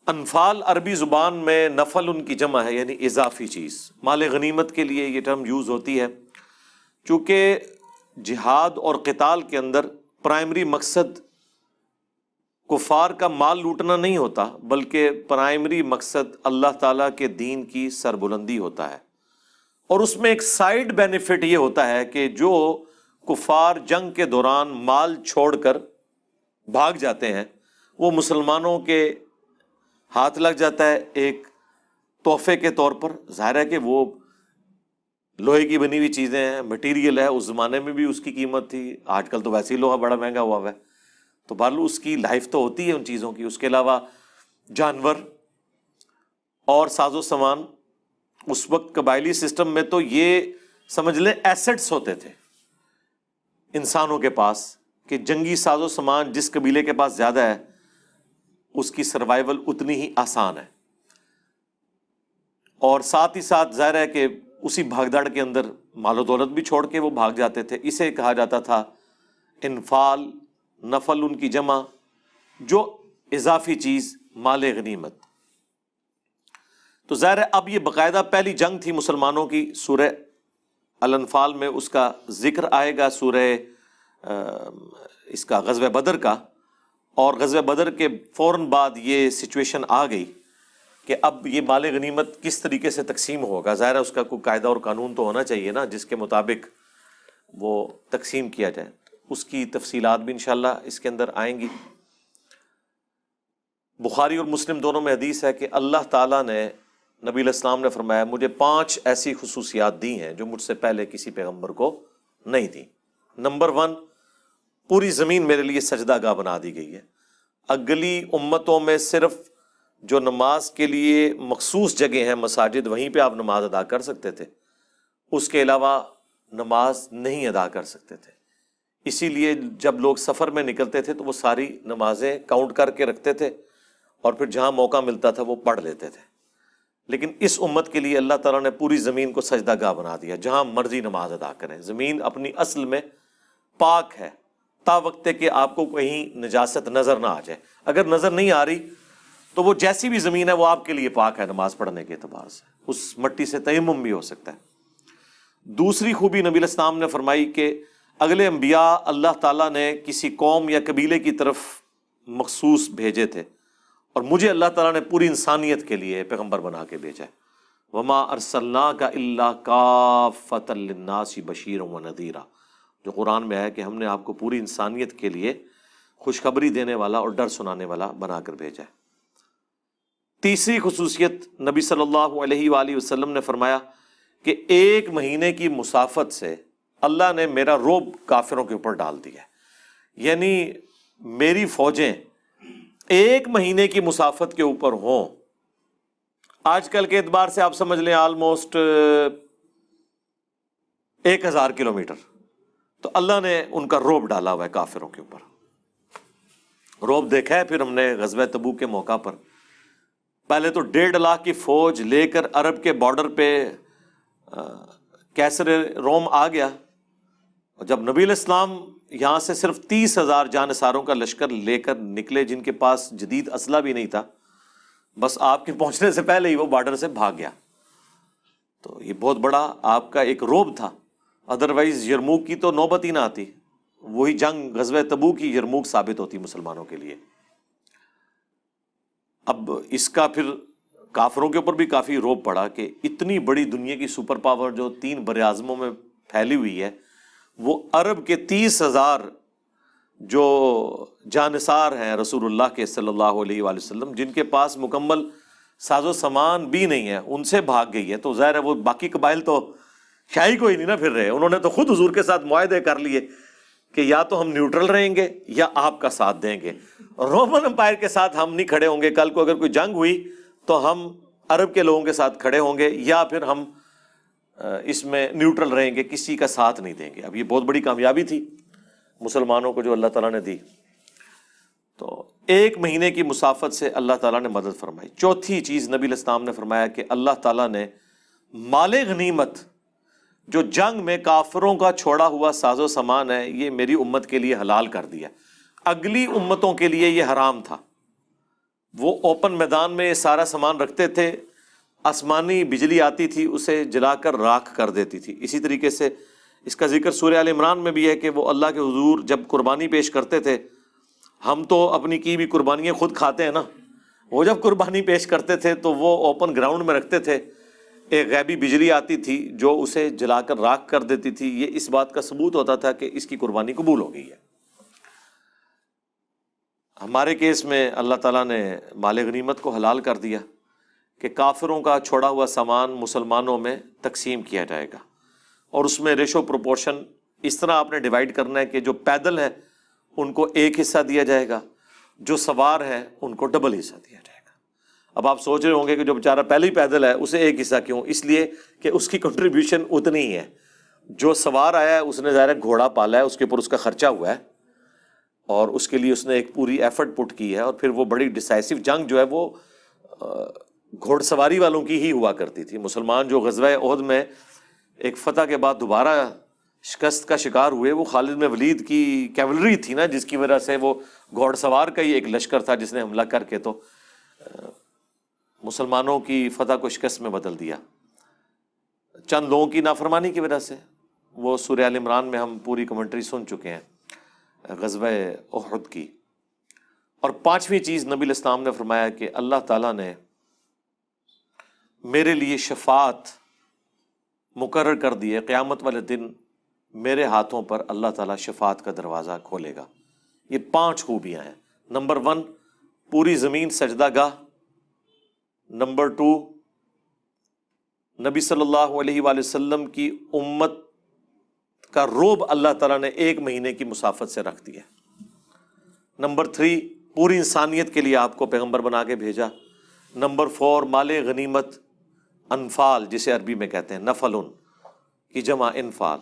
انفال عربی زبان میں نفل ان کی جمع ہے، یعنی اضافی چیز۔ مال غنیمت کے لیے یہ ٹرم یوز ہوتی ہے چونکہ جہاد اور قتال کے اندر پرائمری مقصد کفار کا مال لوٹنا نہیں ہوتا، بلکہ پرائمری مقصد اللہ تعالیٰ کے دین کی سربلندی ہوتا ہے۔ اور اس میں ایک سائیڈ بینیفٹ یہ ہوتا ہے کہ جو کفار جنگ کے دوران مال چھوڑ کر بھاگ جاتے ہیں وہ مسلمانوں کے ہاتھ لگ جاتا ہے ایک تحفے کے طور پر۔ ظاہر ہے کہ وہ لوہے کی بنی ہوئی چیزیں ہیں، مٹیریل ہے، اس زمانے میں بھی اس کی قیمت تھی، آج کل تو ویسے ہی لوہا بڑا مہنگا ہوا ہے، تو بہرحال اس کی لائف تو ہوتی ہے ان چیزوں کی۔ اس کے علاوہ جانور اور ساز و سامان، اس وقت قبائلی سسٹم میں تو یہ سمجھ لیں ایسٹس ہوتے تھے انسانوں کے پاس، کہ جنگی ساز و سامان جس قبیلے کے پاس زیادہ ہے اس کی سروائیول اتنی ہی آسان ہے۔ اور ساتھ ہی ساتھ ظاہر ہے کہ اسی بھاگ دوڑ کے اندر مال و دولت بھی چھوڑ کے وہ بھاگ جاتے تھے۔ اسے کہا جاتا تھا انفال، نفل ان کی جمع، جو اضافی چیز مال غنیمت۔ تو ظاہر ہے اب یہ باقاعدہ پہلی جنگ تھی مسلمانوں کی، سورہ الانفال میں اس کا ذکر آئے گا، سورہ اس کا غزوہ بدر کا، اور غزوہ بدر کے فوراً بعد یہ سچویشن آ گئی کہ اب یہ مال غنیمت کس طریقے سے تقسیم ہوگا۔ ظاہر ہے اس کا کوئی قاعدہ اور قانون تو ہونا چاہیے نا جس کے مطابق وہ تقسیم کیا جائے۔ اس کی تفصیلات بھی انشاءاللہ اس کے اندر آئیں گی۔ بخاری اور مسلم دونوں میں حدیث ہے کہ اللہ تعالیٰ نے، نبی علیہ السلام نے فرمایا، مجھے 5 ایسی خصوصیات دی ہیں جو مجھ سے پہلے کسی پیغمبر کو نہیں دی۔ نمبر 1، پوری زمین میرے لیے سجدہ گاہ بنا دی گئی ہے۔ اگلی امتوں میں صرف جو نماز کے لیے مخصوص جگہ ہیں مساجد، وہیں پہ آپ نماز ادا کر سکتے تھے، اس کے علاوہ نماز نہیں ادا کر سکتے تھے۔ اسی لیے جب لوگ سفر میں نکلتے تھے تو وہ ساری نمازیں کاؤنٹ کر کے رکھتے تھے اور پھر جہاں موقع ملتا تھا وہ پڑھ لیتے تھے۔ لیکن اس امت کے لیے اللہ تعالیٰ نے پوری زمین کو سجدہ گاہ بنا دیا، جہاں مرضی نماز ادا کریں۔ زمین اپنی اصل میں پاک ہے تا وقت کہ آپ کو کہیں نجاست نظر نہ آ جائے۔ اگر نظر نہیں آ رہی تو وہ جیسی بھی زمین ہے وہ آپ کے لیے پاک ہے نماز پڑھنے کے اعتبار سے، اس مٹی سے تیمم بھی ہو سکتا ہے۔ دوسری خوبی نبی علیہ السلام نے فرمائی کہ اگلے انبیاء اللہ تعالیٰ نے کسی قوم یا قبیلے کی طرف مخصوص بھیجے تھے، اور مجھے اللہ تعالیٰ نے پوری انسانیت کے لیے پیغمبر بنا کے بھیجا ہے۔ وما ارسلناک الا کافۃ للناس بشیرا ونذیرا، جو قرآن میں ہے کہ ہم نے آپ کو پوری انسانیت کے لیے خوشخبری دینے والا اور ڈر سنانے والا بنا کر بھیجا ہے۔ تیسری خصوصیت نبی صلی اللہ علیہ وآلہ وسلم نے فرمایا کہ 1 مہینے کی مسافت سے اللہ نے میرا رعب کافروں کے اوپر ڈال دیا ہے، یعنی میری فوجیں 1 مہینے کی مسافت کے اوپر ہوں، آج کل کے اعتبار سے آپ سمجھ لیں آلموسٹ 1000 کلومیٹر، تو اللہ نے ان کا رعب ڈالا ہوا ہے کافروں کے اوپر۔ رعب دیکھا ہے پھر ہم نے غزوہ تبوک کے موقع پر، پہلے تو 1.5 لاکھ کی فوج لے کر عرب کے بارڈر پہ کیسر روم آ گیا، اور جب نبی علیہ السلام یہاں سے صرف 30,000 جانثاروں کا لشکر لے کر نکلے جن کے پاس جدید اسلحہ بھی نہیں تھا، بس آپ کے پہنچنے سے پہلے ہی وہ بارڈر سے بھاگ گیا، تو یہ بہت بڑا آپ کا ایک رعب تھا۔ ادروائز یرموک کی تو نوبت ہی نہ آتی، وہی جنگ غزوہ تبوک کی یرموک ثابت ہوتی مسلمانوں کے لیے۔ اب اس کا پھر کافروں کے اوپر بھی کافی رعب پڑا کہ اتنی بڑی دنیا کی سپر پاور جو 3 براعظموں میں پھیلی ہوئی ہے، وہ عرب کے 30,000 جو جانثار ہیں رسول اللہ کے صلی اللہ علیہ وآلہ وسلم، جن کے پاس مکمل ساز و سامان بھی نہیں ہے، ان سے بھاگ گئی ہے، تو ظاہر ہے وہ باقی قبائل تو شاہی کوئی نہیں نہ پھر رہے، انہوں نے تو خود حضور کے ساتھ معاہدے کر لیے کہ یا تو ہم نیوٹرل رہیں گے یا آپ کا ساتھ دیں گے، رومن امپائر کے ساتھ ہم نہیں کھڑے ہوں گے، کل کو اگر کوئی جنگ ہوئی تو ہم عرب کے لوگوں کے ساتھ کھڑے ہوں گے، یا پھر ہم اس میں نیوٹرل رہیں گے، کسی کا ساتھ نہیں دیں گے۔ اب یہ بہت بڑی کامیابی تھی مسلمانوں کو جو اللہ تعالیٰ نے دی۔ تو 1 مہینے کی مسافت سے اللہ تعالیٰ نے مدد فرمائی۔ چوتھی چیز نبی علیہ السلام نے فرمایا کہ اللہ تعالیٰ نے مال غنیمت جو جنگ میں کافروں کا چھوڑا ہوا ساز و سامان ہے، یہ میری امت کے لیے حلال کر دیا۔ اگلی امتوں کے لیے یہ حرام تھا، وہ اوپن میدان میں سارا سامان رکھتے تھے، آسمانی بجلی آتی تھی اسے جلا کر راکھ کر دیتی تھی۔ اسی طریقے سے اس کا ذکر سورہ آل عمران میں بھی ہے کہ وہ اللہ کے حضور جب قربانی پیش کرتے تھے، ہم تو اپنی کی بھی قربانیاں خود کھاتے ہیں نا، وہ جب قربانی پیش کرتے تھے تو وہ اوپن گراؤنڈ میں رکھتے تھے، ایک غیبی بجلی آتی تھی جو اسے جلا کر راکھ کر دیتی تھی۔ یہ اس بات کا ثبوت ہوتا تھا کہ اس کی قربانی قبول ہو گئی ہے۔ ہمارے کیس میں اللہ تعالیٰ نے مال غنیمت کو حلال کر دیا کہ کافروں کا چھوڑا ہوا سامان مسلمانوں میں تقسیم کیا جائے گا، اور اس میں ریشو پروپورشن اس طرح آپ نے ڈیوائیڈ کرنا ہے کہ جو پیدل ہے ان کو ایک حصہ دیا جائے گا، جو سوار ہے ان کو ڈبل حصہ دیا جائے گا۔ اب آپ سوچ رہے ہوں گے کہ جو بیچارہ پہلے ہی پیدل ہے اسے ایک حصہ کیوں؟ اس لیے کہ اس کی کنٹریبیوشن اتنی ہی ہے۔ جو سوار آیا ہے اس نے ظاہر ہے گھوڑا پالا ہے، اس کے اوپر اس کا خرچہ ہوا ہے، اور اس کے لیے اس نے ایک پوری ایفرٹ پٹ کی ہے، اور پھر وہ بڑی ڈیسائسو جنگ جو ہے وہ گھوڑ سواری والوں کی ہی ہوا کرتی تھی۔ مسلمان جو غزوہ احد میں ایک فتح کے بعد دوبارہ شکست کا شکار ہوئے، وہ خالد بن ولید کی کیولری تھی نا، جس کی وجہ سے وہ گھوڑ سوار کا ہی ایک لشکر تھا جس نے حملہ کر کے تو مسلمانوں کی فتح کو شکست میں بدل دیا، چند لوگوں کی نافرمانی کی وجہ سے۔ وہ سورہ آل عمران میں ہم پوری کمنٹری سن چکے ہیں غزوہ احد کی۔ اور پانچویں چیز نبی الاسلام نے فرمایا کہ اللہ تعالیٰ نے میرے لیے شفاعت مقرر کر دی ہے، قیامت والے دن میرے ہاتھوں پر اللہ تعالیٰ شفاعت کا دروازہ کھولے گا۔ یہ 5 خوبیاں ہیں۔ نمبر 1، پوری زمین سجدہ گاہ۔ نمبر 2، نبی صلی اللہ علیہ وآلہ وسلم کی امت کا روب اللہ تعالیٰ نے 1 مہینے کی مسافت سے رکھ دیا۔ نمبر 3، پوری انسانیت کے لیے آپ کو پیغمبر بنا کے بھیجا۔ نمبر 4، مال غنیمت، انفال جسے عربی میں کہتے ہیں، نفلن کی جمع انفال،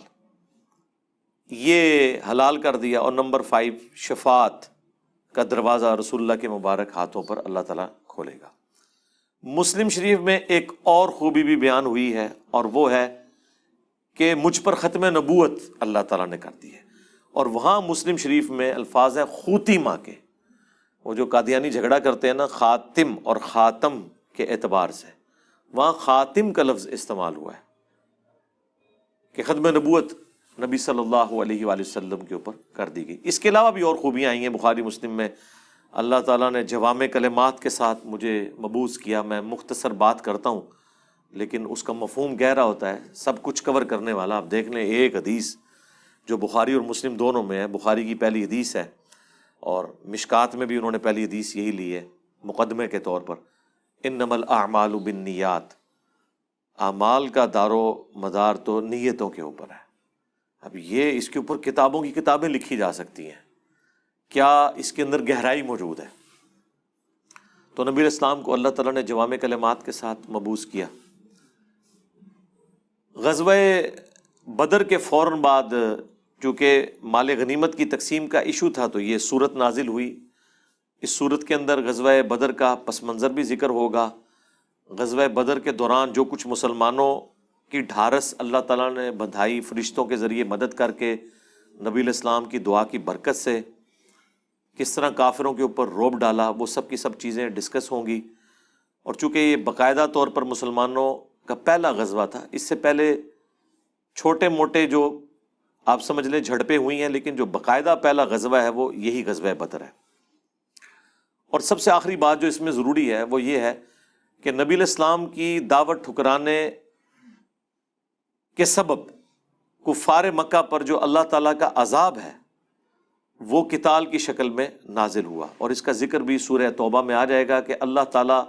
یہ حلال کر دیا۔ اور نمبر 5، شفاعت کا دروازہ رسول اللہ کے مبارک ہاتھوں پر اللہ تعالیٰ کھولے گا۔ مسلم شریف میں ایک اور خوبی بھی بیان ہوئی ہے، اور وہ ہے کہ مجھ پر ختم نبوت اللہ تعالیٰ نے کر دی ہے۔ اور وہاں مسلم شریف میں الفاظ ہیں خوتیمہ کے، وہ جو قادیانی جھگڑا کرتے ہیں نا خاتم اور خاتم کے اعتبار سے، وہاں خاتم کا لفظ استعمال ہوا ہے کہ ختم نبوت نبی صلی اللہ علیہ وآلہ وسلم کے اوپر کر دی گئی۔ اس کے علاوہ بھی اور خوبیاں آئی ہیں بخاری مسلم میں۔ اللہ تعالیٰ نے جوامع کلمات کے ساتھ مجھے مبعوث کیا۔ میں مختصر بات کرتا ہوں لیکن اس کا مفہوم گہرا ہوتا ہے، سب کچھ کور کرنے والا۔ آپ دیکھ لیں ایک حدیث جو بخاری اور مسلم دونوں میں ہے، بخاری کی پہلی حدیث ہے اور مشکات میں بھی انہوں نے پہلی حدیث یہی لی ہے مقدمے کے طور پر، انما الاعمال بالنیات، اعمال کا دار و مدار تو نیتوں کے اوپر ہے۔ اب یہ اس کے اوپر کتابوں کی کتابیں لکھی جا سکتی ہیں، کیا اس کے اندر گہرائی موجود ہے؟ تو نبی اسلام کو اللہ تعالیٰ نے جوامع کلمات کے ساتھ مبعوث کیا۔ غزوہ بدر کے فوراً بعد چونکہ مال غنیمت کی تقسیم کا ایشو تھا تو یہ صورت نازل ہوئی۔ اس صورت کے اندر غزوہ بدر کا پس منظر بھی ذکر ہوگا۔ غزوہ بدر کے دوران جو کچھ مسلمانوں کی ڈھارس اللہ تعالیٰ نے بندھائی فرشتوں کے ذریعے مدد کر کے، نبی علیہ السلام کی دعا کی برکت سے کس طرح کافروں کے اوپر روب ڈالا، وہ سب کی سب چیزیں ڈسکس ہوں گی۔ اور چونکہ یہ باقاعدہ طور پر مسلمانوں کا پہلا غزوہ تھا، اس سے پہلے چھوٹے موٹے جو آپ سمجھ لیں جھڑپیں ہوئی ہیں، لیکن جو باقاعدہ پہلا غزوہ ہے وہ یہی غزوہ بدر ہے۔ اور سب سے آخری بات جو اس میں ضروری ہے وہ یہ ہے کہ نبی علیہ السلام کی دعوت ٹھکرانے کے سبب کفار مکہ پر جو اللہ تعالیٰ کا عذاب ہے وہ قتال کی شکل میں نازل ہوا، اور اس کا ذکر بھی سورہ توبہ میں آ جائے گا کہ اللہ تعالیٰ